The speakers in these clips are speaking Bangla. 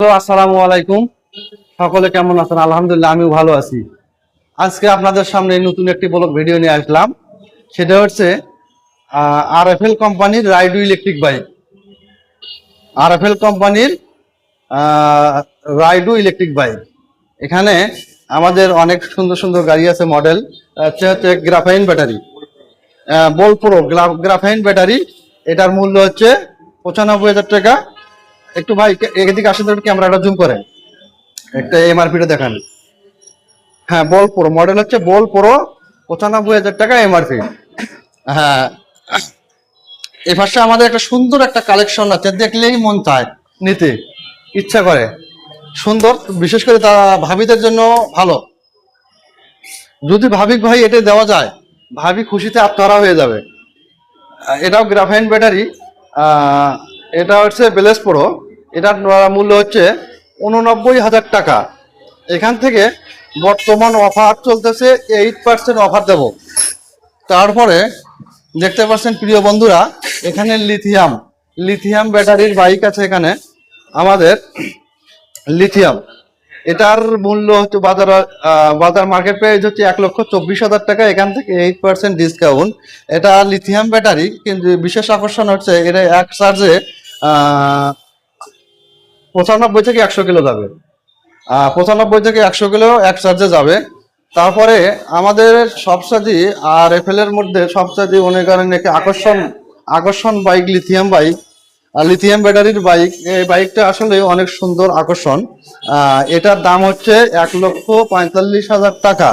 তো আসসালামু আলাইকুম, সকলে কেমন আছেন? আলহামদুলিল্লাহ, আমিও ভালো আছি। আজকে আপনাদের সামনে নতুন একটি ব্লগ ভিডিও নিয়ে আসলাম। সেটা হচ্ছে আরএফএল কোম্পানির রাইডু ইলেকট্রিক বাইক। আরএফএল কোম্পানির রাইডু ইলেকট্রিক বাইক। এখানে আমাদের অনেক সুন্দর সুন্দর গাড়ি আছে, মডেল হচ্ছে গ্রাফাইন ব্যাটারি, বোল প্রো গ্রাফাইন ব্যাটারি। এটার মূল্য হচ্ছে 95,000 টাকা। একটু ভাই এদিকে আসেন, একটু ক্যামেরাটা জুম করেন, একটা এমআরপিটা দেখান। হ্যাঁ, বল প্রো মডেল হচ্ছে বল প্রো, 95,000 টাকা এমআরপি। হ্যাঁ, এই পাশে আমাদের একটা সুন্দর একটা কালেকশন আছে, দেখলেই মন চায়, নিতে ইচ্ছা করে। সুন্দর, বিশেষ করে তা ভাবিদের জন্য ভালো। যদি ভাবি ভাই এটা দেওয়া যায়, ভাবি খুশিতে আত্মহারা হয়ে যাবে। এটাও গ্রাফাইন ব্যাটারি। এটা হচ্ছে বেলেস প্রো। এটার মূল্য হচ্ছে 89,000 টাকা। এখান থেকে বর্তমান অফার চলতেছে, 8% অফার দেব। তারপরে দেখতে পাচ্ছেন প্রিয় বন্ধুরা, এখানে লিথিয়াম ব্যাটারির বাইক আছে। এখানে আমাদের লিথিয়াম, এটার মূল্য হচ্ছে বাজার মার্কেট প্রাইস হচ্ছে 1,24,000 টাকা। এখান থেকে 8% ডিসকাউন্ট। এটা লিথিয়াম ব্যাটারি, কিন্তু বিশেষ আকর্ষণ হচ্ছে এটা এক চার্জে 95 থেকে 100 কিলো যাবে। 95 থেকে 100 কিলো এক চার্জে যাবে। তারপরে আমাদের সবসাদি আর এফএল এর মধ্যে সবসাদি মনে করেন একটি আকর্ষণ বাইক লিথিয়াম বাইক, লিথিয়াম ব্যাটারির বাইক। এই বাইকটা আসলে অনেক সুন্দর আকর্ষণ। এটার দাম হচ্ছে 1,45,000 টাকা।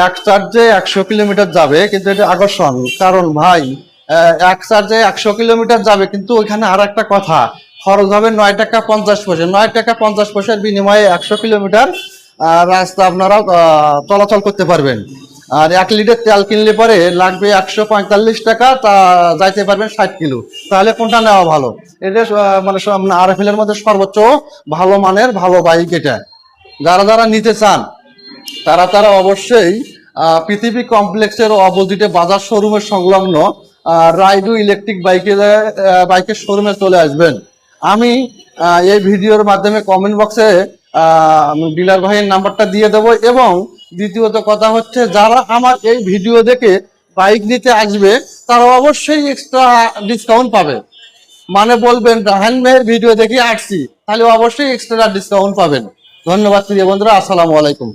এক চার্জে 100 কিলোমিটার যাবে, কিন্তু এটা আকর্ষণ। কারণ ভাই, এক চার্জে 100 কিলোমিটার যাবে, কিন্তু ওইখানে আর একটা কথা, খরচ হবে 9 টাকা 50 পয়সা। 9 টাকা 50 পয়সার বিনিময়ে 100 কিলোমিটার রাস্তা আপনারা চলাচল করতে পারবেন। আর 1 লিটার তেল কিনলে পরে লাগবে 145 টাকা, তা যাইতে পারবেন 60 কিলো। তাহলে কোনটা নেওয়া ভালো? এটা মানে আরএফএল এর মধ্যে সর্বোচ্চ ভালো মানের ভালো বাইক এটা। যারা নিতে চান তারা অবশ্যই পৃথিবী কমপ্লেক্সের অপোজিটে বাজার শোরুমের সংলগ্ন রাইডু ইলেকট্রিক বাইকের শোরুমে চলে আসবেন। আমি এই ভিডিওর মাধ্যমে কমেন্ট বক্সে ডিলার ভাইয়ের নাম্বারটা দিয়ে দেবো। এবং দ্বিতীয়ত কথা হচ্ছে, যারা আমার এই ভিডিও দেখে বাইক নিতে আসবে তারা অবশ্যই এক্সট্রা ডিসকাউন্ট পাবে। মানে বলবেন রাহান ভাইয়ের ভিডিও দেখে আসছি, তাহলে অবশ্যই এক্সট্রা ডিসকাউন্ট পাবেন। ধন্যবাদ প্রিয় বন্ধুরা, আসসালামু আলাইকুম।